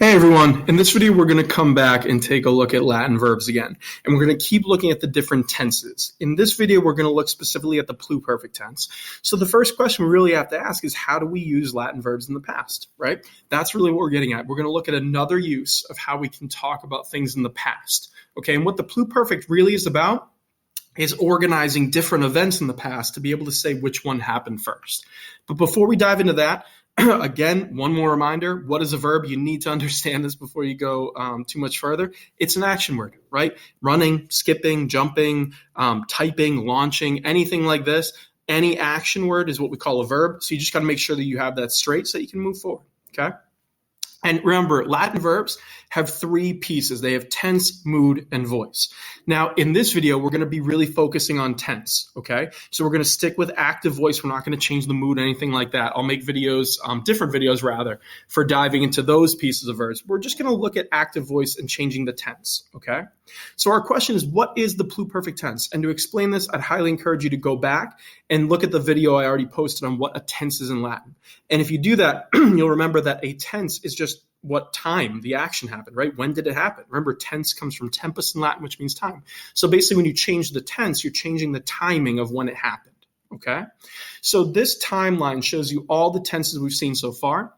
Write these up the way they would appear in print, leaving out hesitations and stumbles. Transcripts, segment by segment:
Hey everyone, in this video we're going to come back and take a look at Latin verbs again, and we're going to keep looking at the different tenses. In this video we're going to look specifically at the pluperfect tense. So the first question we really have to ask is, how do we use Latin verbs in the past, right? That's really what we're getting at. We're going to look at another use of how we can talk about things in the past, okay? And what the pluperfect really is about is organizing different events in the past to be able to say which one happened first. But before we dive into that, again, one more reminder, what is a verb? You need to understand this before you go too much further. It's an action word, right? Running, skipping, jumping, typing, launching, anything like this. Any action word is what we call a verb. So you just got to make sure that you have that straight so that you can move forward, okay? And remember, Latin verbs have three pieces. They have tense, mood, and voice. Now, in this video, we're going to be really focusing on tense, okay? So we're going to stick with active voice. We're not going to change the mood, anything like that. I'll make videos, different videos rather, for diving into those pieces of verbs. We're just going to look at active voice and changing the tense, okay? So our question is, what is the pluperfect tense? And to explain this, I'd highly encourage you to go back and look at the video I already posted on what a tense is in Latin. And if you do that, you'll remember that a tense is just what time the action happened, right? When did it happen? Remember, tense comes from tempus in Latin, which means time. So basically, when you change the tense, you're changing the timing of when it happened, okay? So this timeline shows you all the tenses we've seen so far,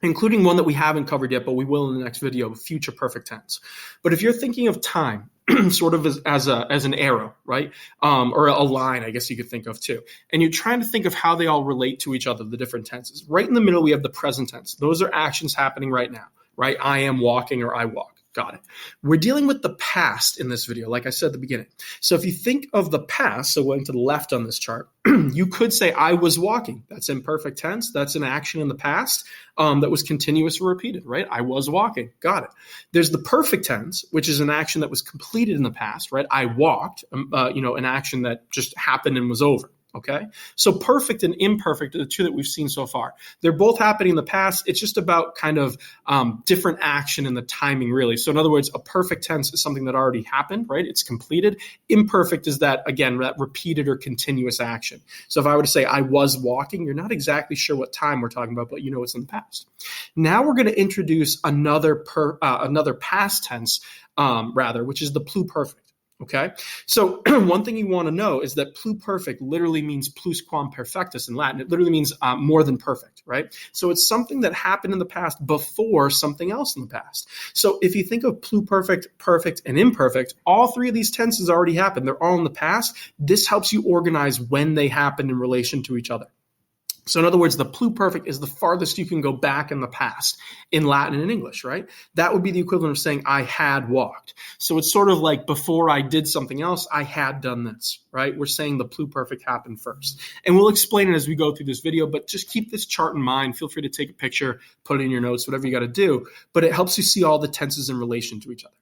including one that we haven't covered yet, but we will in the next video, future perfect tense. But if you're thinking of time sort of as an arrow, right? Or a line, I guess you could think of too. And you're trying to think of how they all relate to each other, the different tenses. Right in the middle, we have the present tense. Those are actions happening right now, right? I am walking or I walk. Got it. We're dealing with the past in this video, like I said at the beginning. So if you think of the past, so going to the left on this chart, you could say I was walking. That's imperfect tense. That's an action in the past that was continuous or repeated, right? I was walking. Got it. There's the perfect tense, which is an action that was completed in the past, right? I walked, an action that just happened and was over. Okay, so perfect and imperfect are the two that we've seen so far. They're both happening in the past. It's just about kind of different action and the timing, really. So in other words, a perfect tense is something that already happened, right? It's completed. Imperfect is that, again, that repeated or continuous action. So if I were to say I was walking, you're not exactly sure what time we're talking about, but you know it's in the past. Now we're going to introduce another past tense, which is the pluperfect. Okay, so one thing you want to know is that pluperfect literally means plusquam perfectus in Latin. It literally means more than perfect, right? So it's something that happened in the past before something else in the past. So if you think of pluperfect, perfect, and imperfect, all three of these tenses already happened. They're all in the past. This helps you organize when they happened in relation to each other. So in other words, the pluperfect is the farthest you can go back in the past in Latin and English, right? That would be the equivalent of saying I had walked. So it's sort of like before I did something else, I had done this, right? We're saying the pluperfect happened first. And we'll explain it as we go through this video, but just keep this chart in mind. Feel free to take a picture, put it in your notes, whatever you got to do. But it helps you see all the tenses in relation to each other.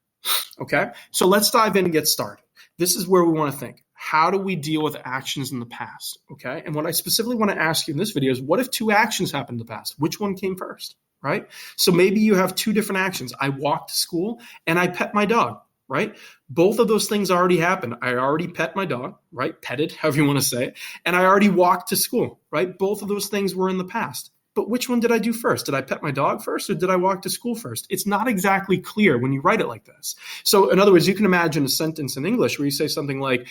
Okay? So let's dive in and get started. This is where we want to think. How do we deal with actions in the past, okay? And what I specifically want to ask you in this video is, what if two actions happened in the past? Which one came first, right? So maybe you have two different actions. I walked to school and I pet my dog, right? Both of those things already happened. I already pet my dog, right? Petted, however you want to say it. And I already walked to school, right? Both of those things were in the past. But which one did I do first? Did I pet my dog first or did I walk to school first? It's not exactly clear when you write it like this. So in other words, you can imagine a sentence in English where you say something like,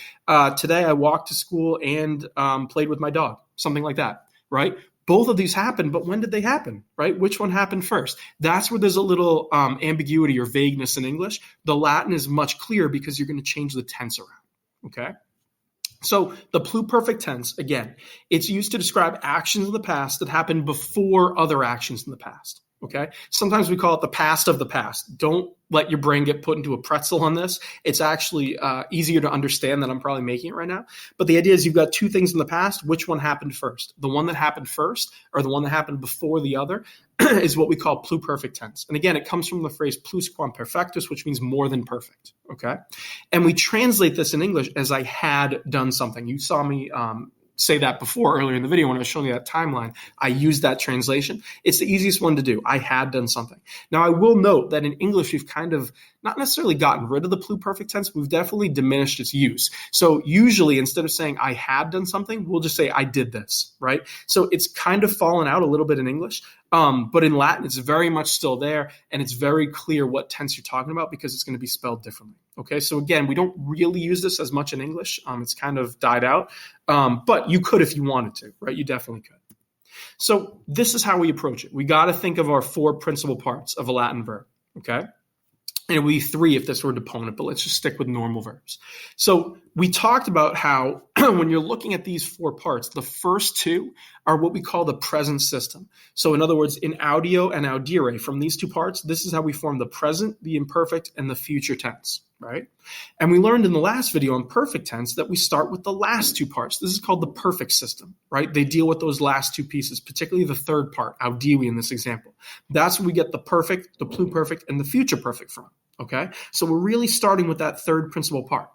today I walked to school and played with my dog, something like that, right? Both of these happened, but when did they happen, right? Which one happened first? That's where there's a little ambiguity or vagueness in English. The Latin is much clearer because you're going to change the tense around, okay? So the pluperfect tense, again, it's used to describe actions of the past that happened before other actions in the past, okay? Sometimes we call it the past of the past. Don't let your brain get put into a pretzel on this. It's actually easier to understand than I'm probably making it right now. But the idea is you've got two things in the past. Which one happened first? The one that happened first or the one that happened before the other is what we call pluperfect tense. And again, it comes from the phrase plusquam perfectus, which means more than perfect, okay? And we translate this in English as I had done something. You saw me say that before earlier in the video when I was showing you that timeline. I used that translation. It's the easiest one to do. I had done something. Now, I will note that in English, we've kind of not necessarily gotten rid of the pluperfect tense, we've definitely diminished its use. So usually instead of saying I had done something, we'll just say I did this, right? So it's kind of fallen out a little bit in English, but in Latin, it's very much still there, and it's very clear what tense you're talking about because it's going to be spelled differently. Okay, so again, we don't really use this as much in English. It's kind of died out, but you could if you wanted to, right? You definitely could. So this is how we approach it. We got to think of our 4 principal parts of a Latin verb, okay? And it would be 3 if this were deponent, but let's just stick with normal verbs. So we talked about how when you're looking at these 4 parts, the first 2 are what we call the present system. So in other words, in audio and audire, from these 2 parts, this is how we form the present, the imperfect, and the future tense, right? And we learned in the last video on perfect tense that we start with the last 2 parts. This is called the perfect system, right? They deal with those last 2 pieces, particularly the third part, audivi in this example. That's where we get the perfect, the pluperfect, and the future perfect from, okay? So we're really starting with that third principal part.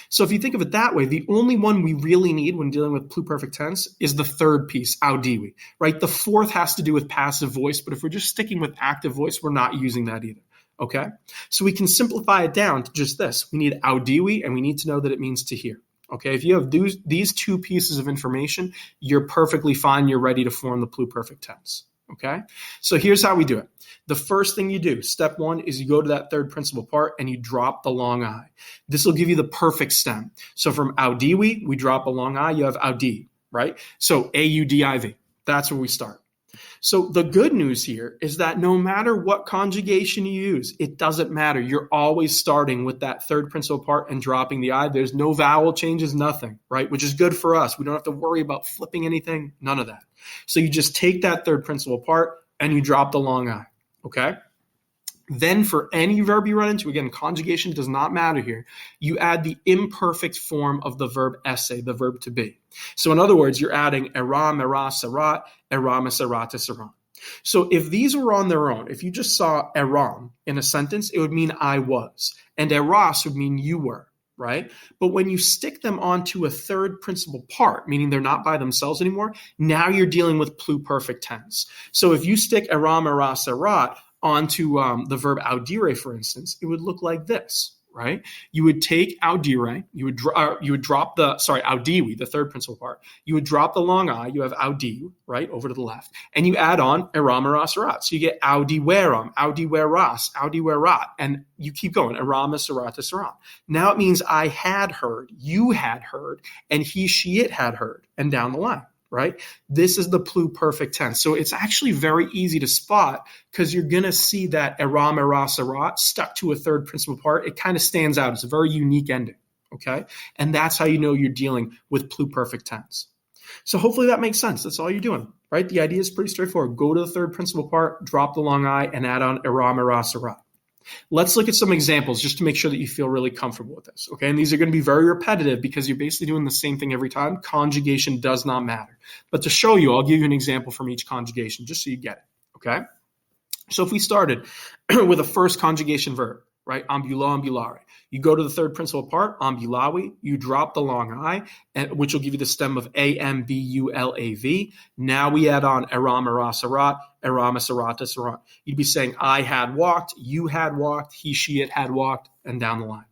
So if you think of it that way, the only one we really need when dealing with pluperfect tense is the third piece, audivi, right? The fourth has to do with passive voice, but if we're just sticking with active voice, we're not using that either, okay? So we can simplify it down to just this. We need audivi, and we need to know that it means to hear, okay? If you have these 2 pieces of information, you're perfectly fine. You're ready to form the pluperfect tense, okay? So here's how we do it. The first thing you do, step 1, is you go to that third principal part and you drop the long I. This will give you the perfect stem. So from audivi, we drop a long I, you have audi, right? So audiv, that's where we start. So the good news here is that no matter what conjugation you use, it doesn't matter. You're always starting with that third principal part and dropping the I. There's no vowel changes, nothing, right? Which is good for us. We don't have to worry about flipping anything, none of that. So you just take that third principal part and you drop the long I. Okay? Then for any verb you run into, again, conjugation does not matter here, you add the imperfect form of the verb esse, the verb to be. So in other words, you're adding eram, eras, erat, eramis, eratis, eran. So if these were on their own, if you just saw eram in a sentence, it would mean I was. And eras would mean you were, right? But when you stick them onto a third principal part, meaning they're not by themselves anymore, now you're dealing with pluperfect tense. So if you stick eram, eras, erat onto the verb audire, for instance, it would look like this, right? You would take audire, you would drop the, audivi, the third principal part. You would drop the long I, you have audi, right, over to the left, and you add on eram, eras, erat. So you get audiveram, audiveras, audiverat, and you keep going, eramis, eratis, eran. Now it means I had heard, you had heard, and he, she, it had heard, and down the line. Right? This is the pluperfect tense. So it's actually very easy to spot because you're going to see that eram, eras, erat stuck to a third principal part. It kind of stands out. It's a very unique ending. Okay? And that's how you know you're dealing with pluperfect tense. So hopefully that makes sense. That's all you're doing, right? The idea is pretty straightforward. Go to the third principal part, drop the long I, and add on eram, eras, erat. Let's look at some examples just to make sure that you feel really comfortable with this, okay? And these are going to be very repetitive because you're basically doing the same thing every time. Conjugation does not matter. But to show you, I'll give you an example from each conjugation just so you get it, okay? So if we started with a first conjugation verb, right, ambulo, ambulare, you go to the third principal part, ambulavi, you drop the long I, which will give you the stem of ambulav. Now we add on eram, eras, erat, eramis, eratis, eran. You'd be saying I had walked, you had walked, he, she, it had walked, and down the line.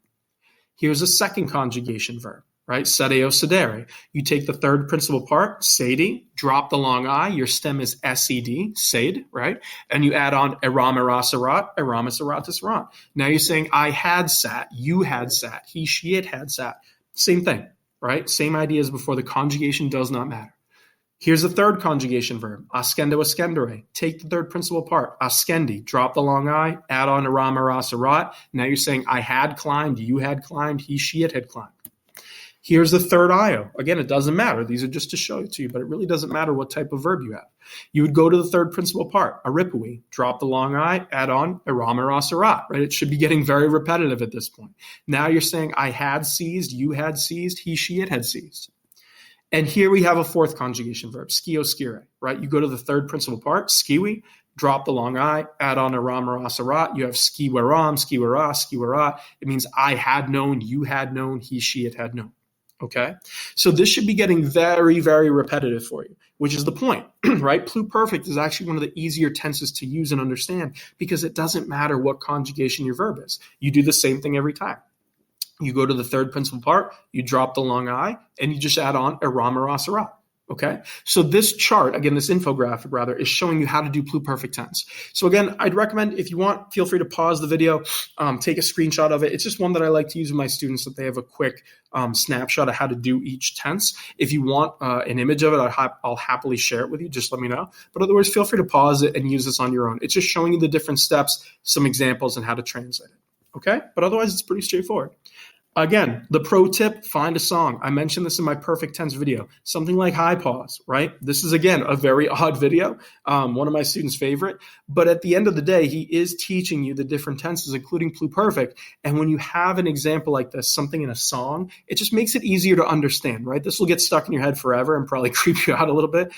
Here's a second conjugation verb, right? Sedeo, sedere. You take the third principal part, sedi, drop the long I, your stem is sed, sed, right? And you add on eram, eras, erat, eramis, eratis, eran. Now you're saying I had sat, you had sat, he, she, it had sat. Same thing, right? Same idea as before. The conjugation does not matter. Here's the third conjugation verb, ascendo, ascendere. Take the third principal part, ascendi, drop the long I, add on eram, eras, erat. Now you're saying I had climbed, you had climbed, he, she, it had climbed. Here's the third io. Again, it doesn't matter. These are just to show it to you, but it really doesn't matter what type of verb you have. You would go to the third principal part, aripui, drop the long I, add on eram, eras, erat, right? It should be getting very repetitive at this point. Now you're saying I had seized, you had seized, he, she, it had seized. And here we have a fourth conjugation verb, skio, skire, right? You go to the third principal part, skiwi, drop the long I, add on eram, eras, erat. You have skiweram, skiwera, skiwerat. It means I had known, you had known, he, she, it had known. Okay, so this should be getting very, very repetitive for you, which is the point, right? Pluperfect is actually one of the easier tenses to use and understand because it doesn't matter what conjugation your verb is. You do the same thing every time. You go to the third principal part, you drop the long I, and you just add on eram, eras, erat. Okay, so this chart, again, this infographic rather, is showing you how to do pluperfect tense. So again, I'd recommend, if you want, feel free to pause the video, take a screenshot of it. It's just one that I like to use with my students so that they have a quick snapshot of how to do each tense. If you want an image of it, I'll happily share it with you. Just let me know. But otherwise, feel free to pause it and use this on your own. It's just showing you the different steps, some examples, and how to translate it. Okay, but otherwise, it's pretty straightforward. Again, the pro tip, find a song. I mentioned this in my perfect tense video. Something like high pause, right? This is, again, a very odd video, one of my students' favorite. But at the end of the day, he is teaching you the different tenses, including pluperfect. And when you have an example like this, something in a song, it just makes it easier to understand, right? This will get stuck in your head forever and probably creep you out a little bit.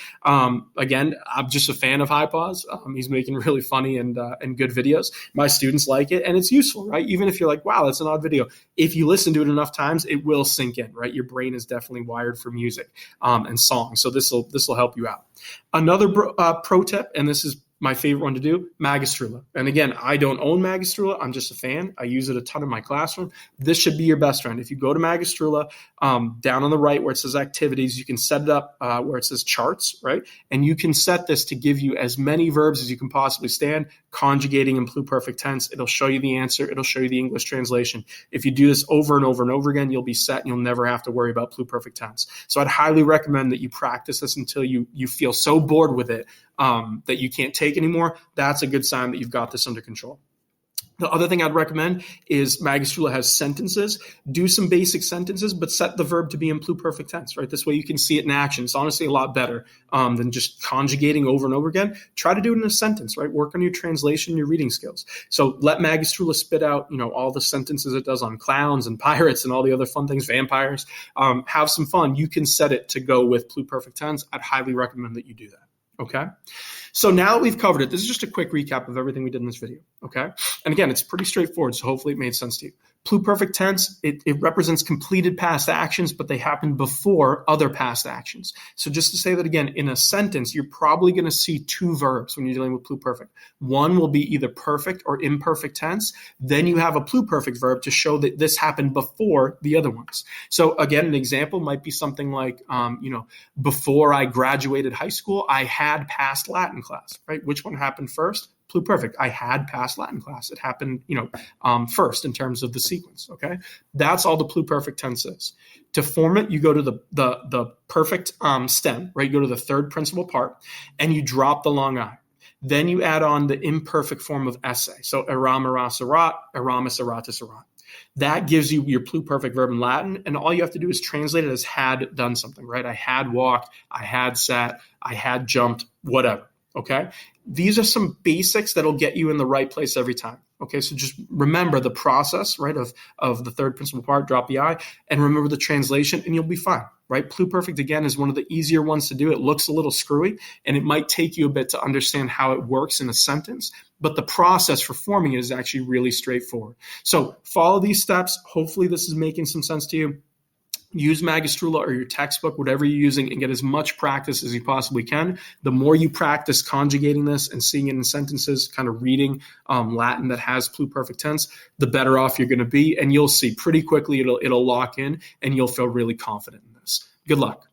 Again, I'm just a fan of high pause. He's making really funny and good videos. My students like it, and it's useful, right? Even if you're like, wow, that's an odd video. If you listen to it enough times, it will sink in, right? Your brain is definitely wired for music and song. So this will help you out. Another pro tip, and this is my favorite one to do, Magistrula. And again, I don't own Magistrula. I'm just a fan. I use it a ton in my classroom. This should be your best friend. If you go to Magistrula, down on the right where it says activities, you can set it up where it says charts, right? And you can set this to give you as many verbs as you can possibly stand, conjugating in pluperfect tense. It'll show you the answer. It'll show you the English translation. If you do this over and over and over again, you'll be set and you'll never have to worry about pluperfect tense. So I'd highly recommend that you practice this until you feel so bored with it that you can't take anymore. That's a good sign that you've got this under control. The other thing I'd recommend is Magistrula has sentences. Do some basic sentences, but set the verb to be in pluperfect tense, right? This way you can see it in action. It's honestly a lot better than just conjugating over and over again. Try to do it in a sentence, right? Work on your translation, your reading skills. So let Magistrula spit out, all the sentences it does on clowns and pirates and all the other fun things, vampires. Have some fun. You can set it to go with pluperfect tense. I'd highly recommend that you do that. Okay, so now that we've covered it, this is just a quick recap of everything we did in this video. Okay, and again, it's pretty straightforward, so hopefully it made sense to you. Pluperfect tense, it represents completed past actions, but they happen before other past actions. So just to say that again, in a sentence, you're probably going to see two verbs when you're dealing with pluperfect. One will be either perfect or imperfect tense. Then you have a pluperfect verb to show that this happened before the other ones. So again, an example might be something like, before I graduated high school, I had passed Latin class, right? Which one happened first? Pluperfect. I had passed Latin class. It happened, first in terms of the sequence. Okay, that's all the pluperfect tense is. To form it, you go to the perfect stem, right? You go to the third principal part, and you drop the long I. Then you add on the imperfect form of essay. So eram, eras, erat, eramus, eratus, erat. That gives you your pluperfect verb in Latin, and all you have to do is translate it as had done something, right? I had walked, I had sat, I had jumped, whatever. Okay, these are some basics that'll get you in the right place every time. Okay, so just remember the process, right, of the third principal part, drop the I, and remember the translation, and you'll be fine, right? Pluperfect, again, is one of the easier ones to do. It looks a little screwy, and it might take you a bit to understand how it works in a sentence, but the process for forming it is actually really straightforward. So follow these steps. Hopefully this is making some sense to you. Use Magistrula or your textbook, whatever you're using, and get as much practice as you possibly can. The more you practice conjugating this and seeing it in sentences, kind of reading Latin that has pluperfect tense, the better off you're going to be. And you'll see pretty quickly it'll lock in and you'll feel really confident in this. Good luck.